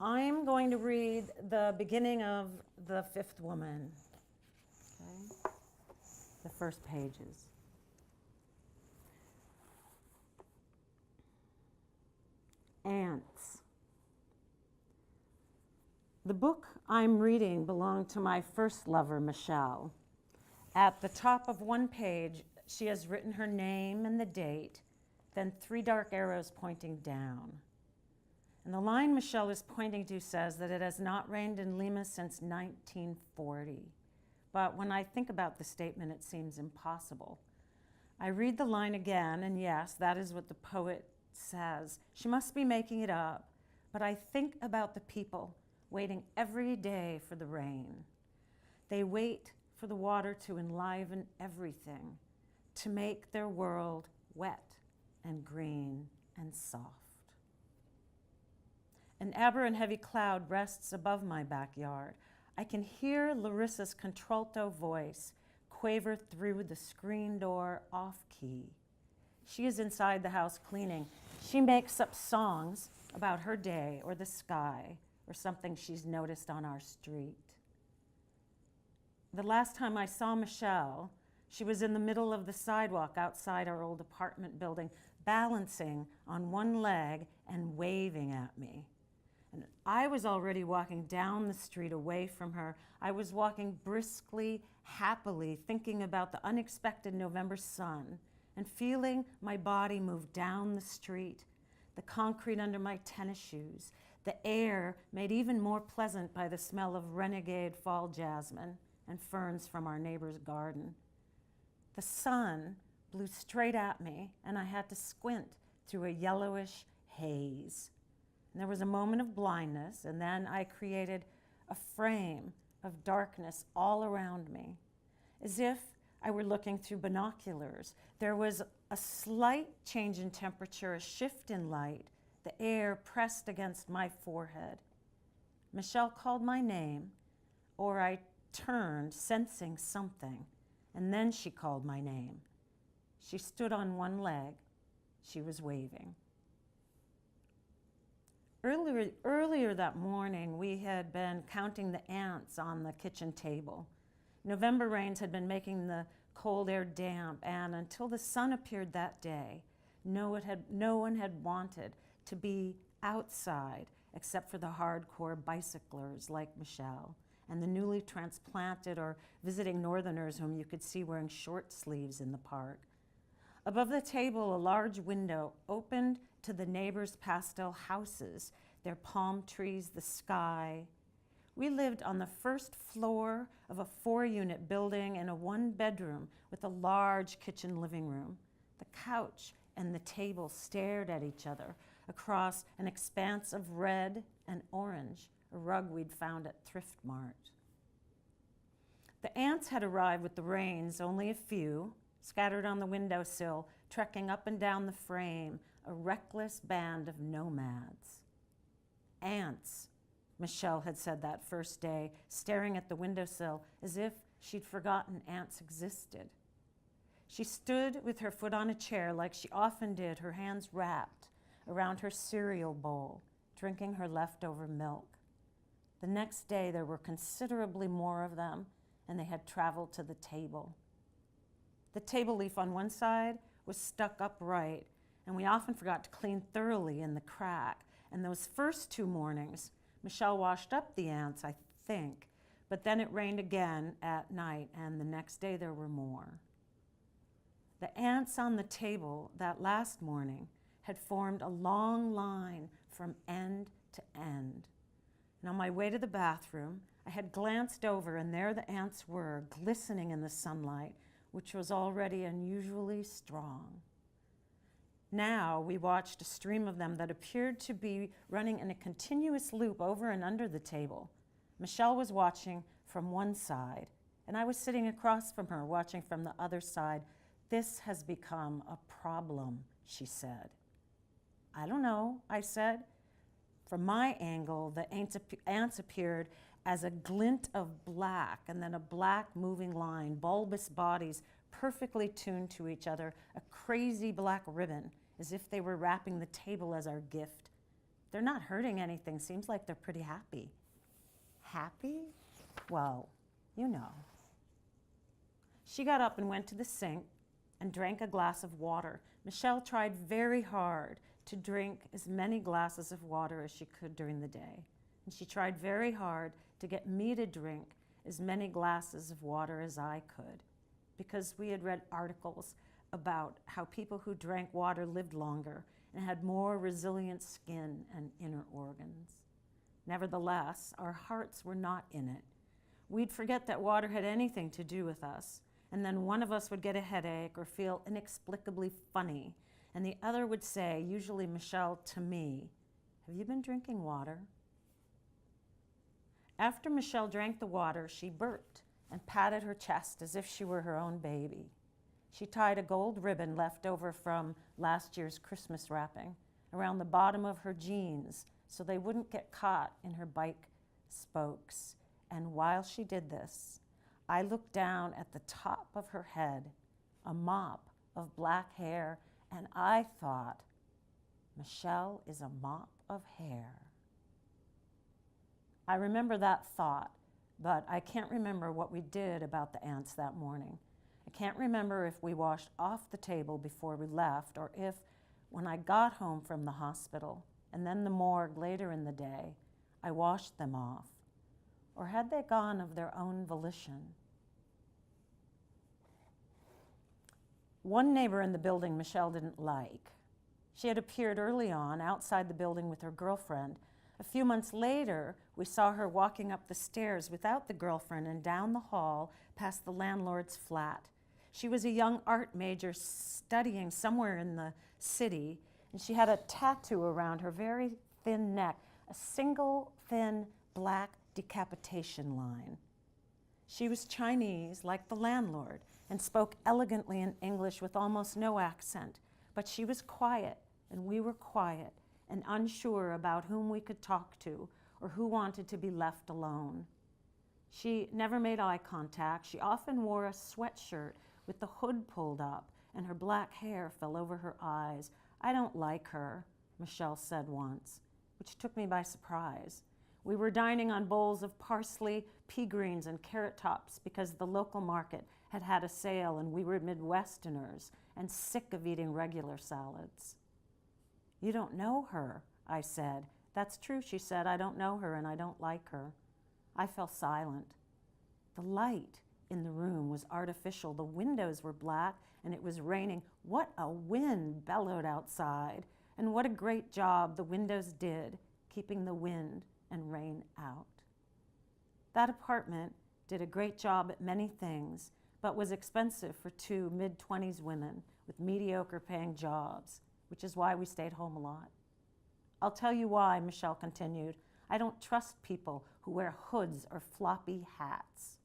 I'm going to read the beginning of The Fifth Woman, okay? The first pages. Ants. The book I'm reading belonged to my first lover, Michelle. At the top of one page, she has written her name and the date, then 3 dark arrows pointing down. And the line Michelle is pointing to says that it has not rained in Lima since 1940. But when I think about the statement, it seems impossible. I read the line again, and yes, that is what the poet says. She must be making it up. But I think about the people waiting every day for the rain. They wait for the water to enliven everything, to make their world wet and green and soft. An aber and heavy cloud rests above my backyard. I can hear Larissa's contralto voice quaver through the screen door off-key. She is inside the house cleaning. She makes up songs about her day or the sky or something she's noticed on our street. The last time I saw Michelle, she was in the middle of the sidewalk outside our old apartment building, balancing on one leg and waving at me. And I was already walking down the street away from her. I was walking briskly, happily, thinking about the unexpected November sun and feeling my body move down the street, the concrete under my tennis shoes, the air made even more pleasant by the smell of renegade fall jasmine and ferns from our neighbor's garden. The sun blew straight at me, and I had to squint through a yellowish haze. And there was a moment of blindness, and then I created a frame of darkness all around me, as if I were looking through binoculars. There was a slight change in temperature, a shift in light, the air pressed against my forehead. Michelle called my name, or I turned, sensing something, and then she called my name. She stood on one leg. She was waving. Earlier that morning, we had been counting the ants on the kitchen table. November rains had been making the cold air damp, and until the sun appeared that day, no one had wanted to be outside except for the hardcore bicyclers like Michelle and the newly transplanted or visiting northerners whom you could see wearing short sleeves in the park. Above the table, a large window opened to the neighbors' pastel houses, their palm trees, the sky. We lived on the first floor of a 4-unit building in a 1-bedroom with a large kitchen living room. The couch and the table stared at each other across an expanse of red and orange, a rug we'd found at Thrift Mart. The ants had arrived with the rains, only a few, scattered on the windowsill, trekking up and down the frame, a reckless band of nomads. Ants, Michelle had said that first day, staring at the windowsill as if she'd forgotten ants existed. She stood with her foot on a chair like she often did, her hands wrapped around her cereal bowl, drinking her leftover milk. The next day, there were considerably more of them, and they had traveled to the table. The table leaf on one side was stuck upright, and we often forgot to clean thoroughly in the crack. And those first 2 mornings, Michelle washed up the ants, I think, but then it rained again at night, and the next day there were more. The ants on the table that last morning had formed a long line from end to end. And on my way to the bathroom, I had glanced over, and there the ants were, glistening in the sunlight, which was already unusually strong. Now we watched a stream of them that appeared to be running in a continuous loop over and under the table. Michelle was watching from one side, and I was sitting across from her, watching from the other side. "This has become a problem," she said. "I don't know," I said. From my angle, the ants appeared as a glint of black, and then a black moving line, bulbous bodies perfectly tuned to each other, a crazy black ribbon, as if they were wrapping the table as our gift. They're not hurting anything. Seems like they're pretty happy. Happy? Well, you know. She got up and went to the sink and drank a glass of water. Michelle tried very hard to drink as many glasses of water as she could during the day. And she tried very hard to get me to drink as many glasses of water as I could, because we had read articles about how people who drank water lived longer and had more resilient skin and inner organs. Nevertheless, our hearts were not in it. We'd forget that water had anything to do with us, and then one of us would get a headache or feel inexplicably funny, and the other would say, usually Michelle to me, "Have you been drinking water?" After Michelle drank the water, she burped and patted her chest as if she were her own baby. She tied a gold ribbon left over from last year's Christmas wrapping around the bottom of her jeans so they wouldn't get caught in her bike spokes. And while she did this, I looked down at the top of her head, a mop of black hair, and I thought, Michelle is a mop of hair. I remember that thought, but I can't remember what we did about the ants that morning. I can't remember if we washed off the table before we left, or if, when I got home from the hospital, and then the morgue later in the day, I washed them off. Or had they gone of their own volition? One neighbor in the building Michelle didn't like. She had appeared early on outside the building with her girlfriend. A few months later, we saw her walking up the stairs without the girlfriend and down the hall past the landlord's flat. She was a young art major studying somewhere in the city, and she had a tattoo around her very thin neck, a single thin black decapitation line. She was Chinese, like the landlord, and spoke elegantly in English with almost no accent, but she was quiet, and we were quiet, and unsure about whom we could talk to or who wanted to be left alone. She never made eye contact. She often wore a sweatshirt with the hood pulled up, and her black hair fell over her eyes. "I don't like her," Michelle said once, which took me by surprise. We were dining on bowls of parsley, pea greens, and carrot tops because the local market had had a sale and we were Midwesterners and sick of eating regular salads. "You don't know her," I said. "That's true," she said. "I don't know her and I don't like her." I fell silent. The light in the room was artificial. The windows were black and it was raining. What a wind bellowed outside, and what a great job the windows did keeping the wind and rain out. That apartment did a great job at many things, but was expensive for two mid-20s women with mediocre paying jobs, which is why we stayed home a lot. "I'll tell you why," Michelle continued. "I don't trust people who wear hoods or floppy hats."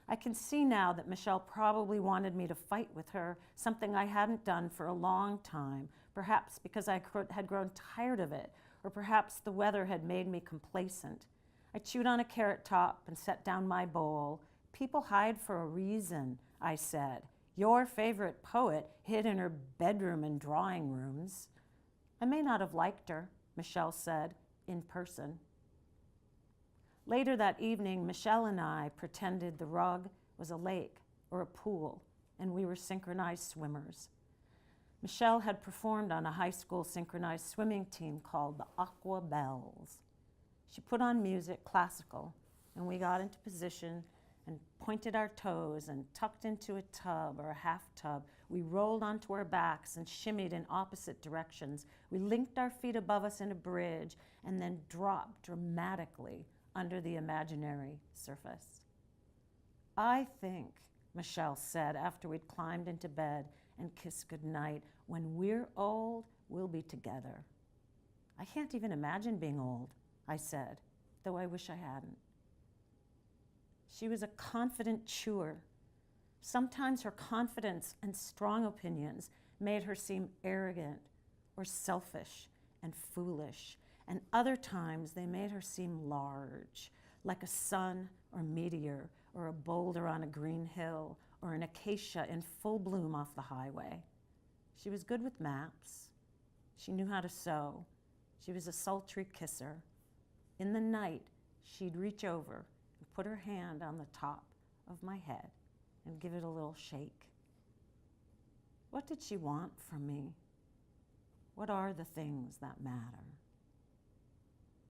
I can see now that Michelle probably wanted me to fight with her, something I hadn't done for a long time, perhaps because I had grown tired of it, or perhaps the weather had made me complacent. I chewed on a carrot top and set down my bowl. "People hide for a reason," I said. "Your favorite poet hid in her bedroom and drawing rooms." I may not have liked her, Michelle said, in person. Later that evening, Michelle and I pretended the rug was a lake or a pool, and we were synchronized swimmers. Michelle had performed on a high school synchronized swimming team called the Aqua Bells. She put on music, classical, and we got into position and pointed our toes and tucked into a tub or a half tub. We rolled onto our backs and shimmied in opposite directions. We linked our feet above us in a bridge and then dropped dramatically under the imaginary surface. "I think," Michelle said after we'd climbed into bed and kissed goodnight, "when we're old, we'll be together." "I can't even imagine being old," I said, though I wish I hadn't. She was a confident chewer. Sometimes her confidence and strong opinions made her seem arrogant or selfish and foolish, and other times they made her seem large, like a sun or meteor or a boulder on a green hill or an acacia in full bloom off the highway. She was good with maps. She knew how to sew, She was a sultry kisser. In the night, she'd reach over and put her hand on the top of my head and give it a little shake. What did she want from me? What are the things that matter?